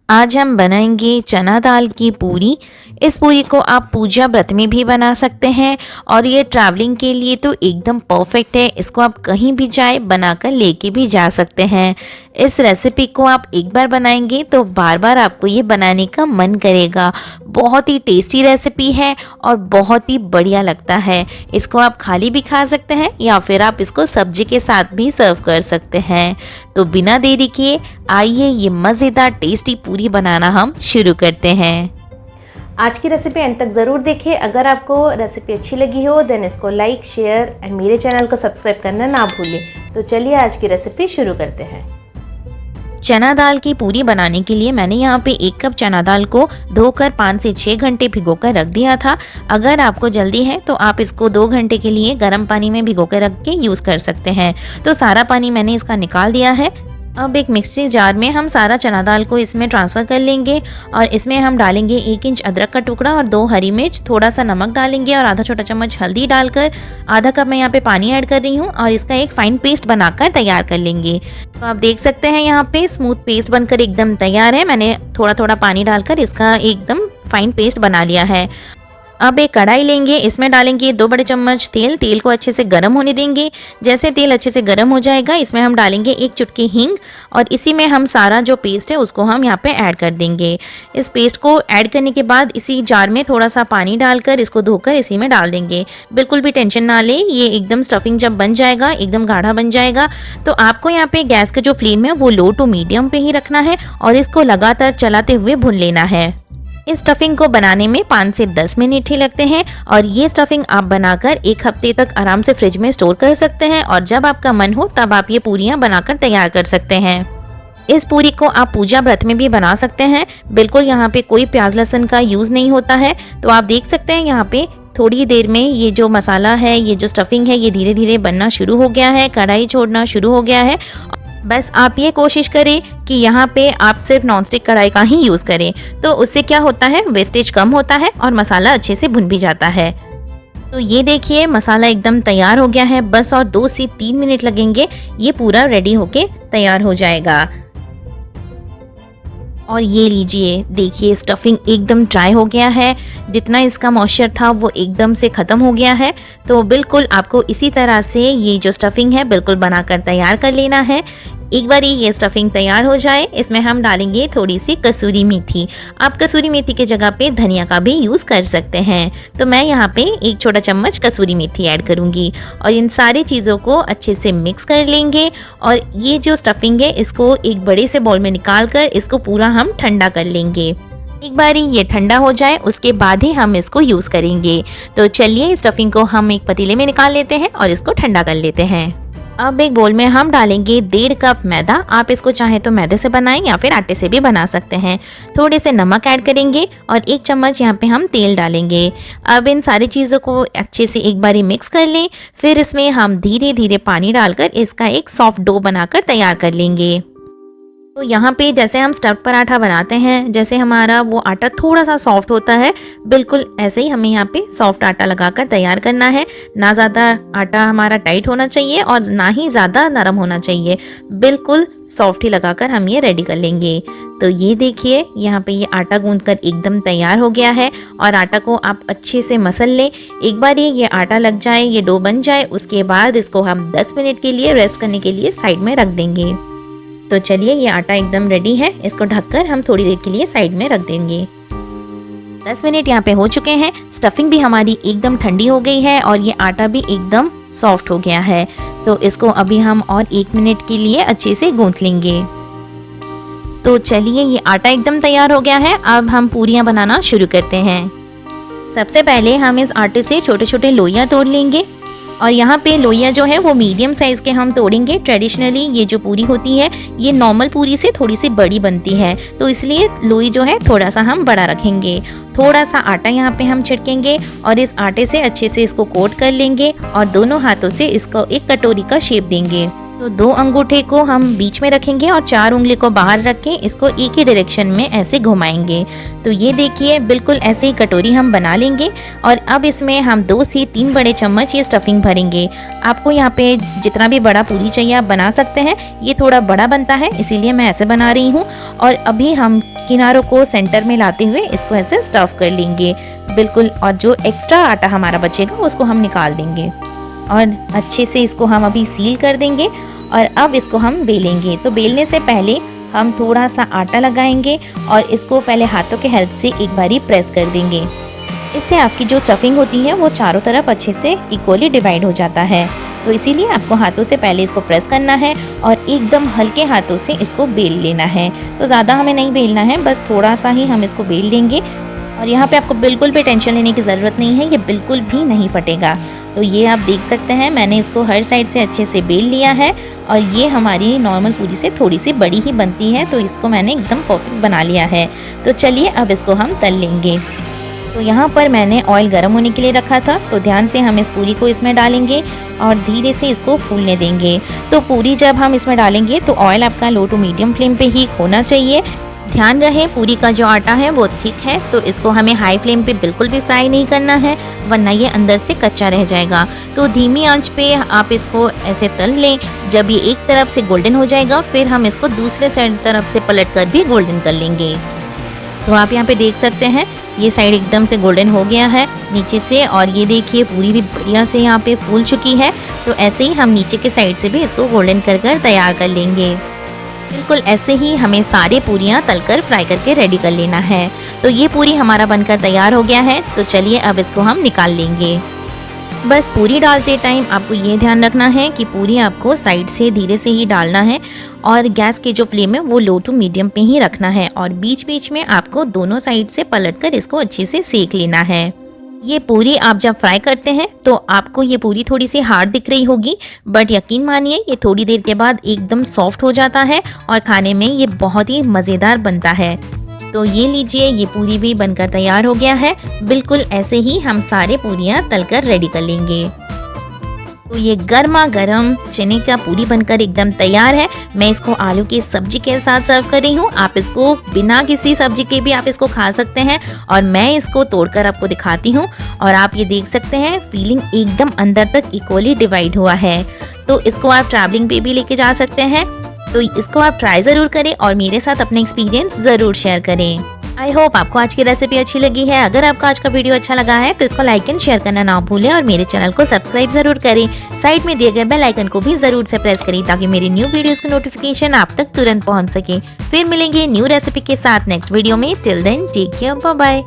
आज हम बनाएंगे चना दाल की पूरी। इस पूरी को आप पूजा व्रत में भी बना सकते हैं और ये ट्रैवलिंग के लिए तो एकदम परफेक्ट है। इसको आप कहीं भी जाए बनाकर लेके भी जा सकते हैं। इस रेसिपी को आप एक बार बनाएंगे तो बार बार आपको ये बनाने का मन करेगा। बहुत ही टेस्टी रेसिपी है और बहुत ही बढ़िया लगता है। इसको आप खाली भी खा सकते हैं या फिर आप इसको सब्जी के साथ भी सर्व कर सकते हैं। तो बिना देरी किए आइए ये मज़ेदार टेस्टी पूरी बनाना हम शुरू करते हैं। आज की रेसिपी एंड तक ज़रूर देखें। अगर आपको रेसिपी अच्छी लगी हो देन इसको लाइक शेयर एंड मेरे चैनल को सब्सक्राइब करना ना भूलें। तो चलिए आज की रेसिपी शुरू करते हैं। चना दाल की पूरी बनाने के लिए मैंने यहाँ पे 1 कप चना दाल को धोकर 5 से 6 घंटे भिगोकर रख दिया था। अगर आपको जल्दी है तो आप इसको 2 घंटे के लिए गर्म पानी में भिगोकर रख के यूज़ कर सकते हैं। तो सारा पानी मैंने इसका निकाल दिया है। अब एक मिक्सी जार में हम सारा चना दाल को इसमें ट्रांसफ़र कर लेंगे और इसमें हम डालेंगे 1 इंच अदरक का टुकड़ा और 2 हरी मिर्च, थोड़ा सा नमक डालेंगे और आधा छोटा चम्मच हल्दी डालकर आधा कप मैं यहाँ पे पानी ऐड कर रही हूँ और इसका एक फ़ाइन पेस्ट बनाकर तैयार कर लेंगे। तो आप देख सकते हैं यहाँ पे स्मूथ पेस्ट बनकर एकदम तैयार है। मैंने थोड़ा थोड़ा पानी डालकर इसका एकदम फ़ाइन पेस्ट बना लिया है। अब एक कढ़ाई लेंगे, इसमें डालेंगे 2 बड़े चम्मच तेल। तेल को अच्छे से गर्म होने देंगे। जैसे तेल अच्छे से गर्म हो जाएगा इसमें हम डालेंगे 1 चुटकी हींग और इसी में हम सारा जो पेस्ट है उसको हम यहाँ पे ऐड कर देंगे। इस पेस्ट को ऐड करने के बाद इसी जार में थोड़ा सा पानी डालकर इसको धोकर इसी में डाल देंगे। बिल्कुल भी टेंशन ना ले, ये एकदम स्टफिंग जब बन जाएगा एकदम गाढ़ा बन जाएगा तो आपको यहाँ पे गैस का जो फ्लेम है वो लो टू मीडियम पे ही रखना है और इसको लगातार चलाते हुए भून लेना है। इस स्टफिंग को बनाने में 5 से 10 मिनट ही लगते हैं और ये स्टफिंग आप बनाकर 1 हफ्ते तक आराम से फ्रिज में स्टोर कर सकते हैं और जब आपका मन हो तब आप ये पूरियां बनाकर तैयार कर सकते हैं। इस पूरी को आप पूजा व्रत में भी बना सकते हैं। बिल्कुल यहाँ पे कोई प्याज लहसुन का यूज़ नहीं होता है। तो आप देख सकते हैं यहाँ पे थोड़ी देर में ये जो मसाला है, ये जो स्टफिंग है, ये धीरे धीरे बनना शुरू हो गया है, कढ़ाई छोड़ना शुरू हो गया है। बस आप ये कोशिश करें कि यहाँ पे आप सिर्फ नॉनस्टिक कढ़ाई का ही यूज़ करें। तो उससे क्या होता है, वेस्टेज कम होता है और मसाला अच्छे से भुन भी जाता है। तो ये देखिए मसाला एकदम तैयार हो गया है। बस और 2 से 3 मिनट लगेंगे, ये पूरा रेडी होके तैयार हो जाएगा। और ये लीजिए, देखिए स्टफिंग एकदम ड्राई हो गया है। जितना इसका मॉइस्चर था वो एकदम से ख़त्म हो गया है। तो बिल्कुल आपको इसी तरह से ये जो स्टफिंग है बिल्कुल बनाकर तैयार कर लेना है। एक बार ये स्टफिंग तैयार हो जाए इसमें हम डालेंगे थोड़ी सी कसूरी मेथी। आप कसूरी मेथी के जगह पे धनिया का भी यूज़ कर सकते हैं। तो मैं यहाँ पे 1 छोटा चम्मच कसूरी मेथी ऐड करूँगी और इन सारी चीज़ों को अच्छे से मिक्स कर लेंगे। और ये जो स्टफिंग है इसको एक बड़े से बाउल में निकाल कर इसको पूरा हम ठंडा कर लेंगे। एक बार ये ठंडा हो जाए उसके बाद ही हम इसको यूज़ करेंगे। तो चलिए स्टफिंग को हम एक पतीले में निकाल लेते हैं और इसको ठंडा कर लेते हैं। अब एक बोल में हम डालेंगे 1.5 कप मैदा। आप इसको चाहे तो मैदे से बनाएं या फिर आटे से भी बना सकते हैं। थोड़े से नमक ऐड करेंगे और 1 चम्मच यहाँ पे हम तेल डालेंगे। अब इन सारी चीज़ों को अच्छे से एक बारी मिक्स कर लें। फिर इसमें हम धीरे धीरे पानी डालकर इसका एक सॉफ्ट डो बनाकर तैयार कर लेंगे। तो यहाँ पे जैसे हम स्टफ्ड पराठा बनाते हैं, जैसे हमारा वो आटा थोड़ा सा सॉफ्ट होता है, बिल्कुल ऐसे ही हमें यहाँ पे सॉफ्ट आटा लगाकर तैयार करना है। ना ज़्यादा आटा हमारा टाइट होना चाहिए और ना ही ज़्यादा नरम होना चाहिए। बिल्कुल सॉफ्ट ही लगाकर हम ये रेडी कर लेंगे। तो ये देखिए यहाँ पे ये आटा गूंथकर एकदम तैयार हो गया है और आटा को आप अच्छे से मसल लें। एक बार ये आटा लग जाए, ये डो बन जाए, उसके बाद इसको हम 10 मिनट के लिए रेस्ट करने के लिए साइड में रख देंगे। तो चलिए ये आटा एकदम रेडी है, इसको ढककर हम थोड़ी देर के लिए साइड में रख देंगे। 10 मिनट यहाँ पे हो चुके हैं। स्टफिंग भी हमारी एकदम ठंडी हो गई है और ये आटा भी एकदम सॉफ्ट हो गया है। तो इसको अभी हम और 1 मिनट के लिए अच्छे से गूंथ लेंगे। तो चलिए ये आटा एकदम तैयार हो गया है। अब हम पूरियाँ बनाना शुरू करते हैं। सबसे पहले हम इस आटे से छोटे छोटे लोइयाँ तोड़ लेंगे और यहाँ पे लोइयाँ जो है वो मीडियम साइज़ के हम तोड़ेंगे। ट्रेडिशनली ये जो पूरी होती है ये नॉर्मल पूरी से थोड़ी सी बड़ी बनती है, तो इसलिए लोई जो है थोड़ा सा हम बड़ा रखेंगे। थोड़ा सा आटा यहाँ पे हम छिड़केंगे और इस आटे से अच्छे से इसको कोट कर लेंगे और दोनों हाथों से इसको एक कटोरी का शेप देंगे। तो 2 अंगूठे को हम बीच में रखेंगे और 4 उंगली को बाहर रख के इसको एक ही डायरेक्शन में ऐसे घुमाएंगे। तो ये देखिए बिल्कुल ऐसे ही कटोरी हम बना लेंगे और अब इसमें हम 2 से 3 बड़े चम्मच ये स्टफिंग भरेंगे। आपको यहाँ पे जितना भी बड़ा पूरी चाहिए आप बना सकते हैं। ये थोड़ा बड़ा बनता है इसीलिए मैं ऐसे बना रही हूँ। और अभी हम किनारों को सेंटर में लाते हुए इसको ऐसे स्टफ कर लेंगे बिल्कुल। और जो एक्स्ट्रा आटा हमारा बचेगा उसको हम निकाल देंगे और अच्छे से इसको हम अभी सील कर देंगे। और अब इसको हम बेलेंगे। तो बेलने से पहले हम थोड़ा सा आटा लगाएंगे और इसको पहले हाथों के हेल्प से एक बारी प्रेस कर देंगे। इससे आपकी जो स्टफिंग होती है वो चारों तरफ अच्छे से इक्वली डिवाइड हो जाता है। तो इसीलिए आपको हाथों से पहले इसको प्रेस करना है और एकदम हल्के हाथों से इसको बेल लेना है। तो ज़्यादा हमें नहीं बेलना है, बस थोड़ा सा ही हम इसको बेल लेंगे। और यहाँ पे आपको बिल्कुल भी टेंशन लेने की ज़रूरत नहीं है, ये बिल्कुल भी नहीं फटेगा। तो ये आप देख सकते हैं मैंने इसको हर साइड से अच्छे से बेल लिया है और ये हमारी नॉर्मल पूरी से थोड़ी सी बड़ी ही बनती है। तो इसको मैंने एकदम परफेक्ट बना लिया है। तो चलिए अब इसको हम तल लेंगे। तो यहाँ पर मैंने ऑयल गर्म होने के लिए रखा था। तो ध्यान से हम इस पूरी को इसमें डालेंगे और धीरे से इसको फूलने देंगे। तो पूरी जब हम इसमें डालेंगे तो ऑयल आपका लो टू मीडियम फ्लेम पे ही होना चाहिए। ध्यान रहे पूरी का जो आटा है वो थिक है, तो इसको हमें हाई फ्लेम पे बिल्कुल भी फ्राई नहीं करना है वरना ये अंदर से कच्चा रह जाएगा। तो धीमी आंच पे आप इसको ऐसे तल लें। जब ये एक तरफ से गोल्डन हो जाएगा फिर हम इसको दूसरे साइड तरफ से पलट कर भी गोल्डन कर लेंगे। तो आप यहाँ पे देख सकते हैं ये साइड एकदम से गोल्डन हो गया है नीचे से और ये देखिए पूरी भी बढ़िया से यहाँ पे फूल चुकी है। तो ऐसे ही हम नीचे के साइड से भी इसको गोल्डन कर कर तैयार कर लेंगे। बिल्कुल ऐसे ही हमें सारे पूरियाँ तलकर फ्राई करके रेडी कर लेना है। तो ये पूरी हमारा बनकर तैयार हो गया है। तो चलिए अब इसको हम निकाल लेंगे। बस पूरी डालते टाइम आपको ये ध्यान रखना है कि पूरी आपको साइड से धीरे से ही डालना है और गैस की जो फ्लेम है वो लो टू मीडियम पे ही रखना है और बीच बीच में आपको दोनों साइड से पलटकर इसको अच्छे से सेक लेना है। ये पूरी आप जब फ्राई करते हैं तो आपको ये पूरी थोड़ी सी हार्ड दिख रही होगी, बट यकीन मानिए ये थोड़ी देर के बाद एकदम सॉफ्ट हो जाता है और खाने में ये बहुत ही मज़ेदार बनता है। तो ये लीजिए ये पूरी भी बनकर तैयार हो गया है। बिल्कुल ऐसे ही हम सारे पूरियाँ तलकर रेडी कर लेंगे। तो ये गर्मा गर्म चने का पूरी बनकर एकदम तैयार है। मैं इसको आलू की सब्जी के साथ सर्व कर रही हूँ। आप इसको बिना किसी सब्जी के भी आप इसको खा सकते हैं और मैं इसको तोड़कर आपको दिखाती हूँ और आप ये देख सकते हैं फीलिंग एकदम अंदर तक इक्वली डिवाइड हुआ है। तो इसको आप ट्रैवलिंग पे भी लेके जा सकते हैं। तो इसको आप ट्राई ज़रूर करें और मेरे साथ अपने एक्सपीरियंस ज़रूर शेयर करें। आई होप आपको आज की रेसिपी अच्छी लगी है। अगर आपको आज का वीडियो अच्छा लगा है तो इसको लाइक एंड शेयर करना ना भूलें और मेरे चैनल को सब्सक्राइब जरूर करें। साइड में दिए गए बेल आइकन को भी जरूर से प्रेस करें ताकि मेरी न्यू वीडियोस की नोटिफिकेशन आप तक तुरंत पहुंच सके। फिर मिलेंगे न्यू रेसिपी के साथ नेक्स्ट वीडियो में। Till then take care, bye bye.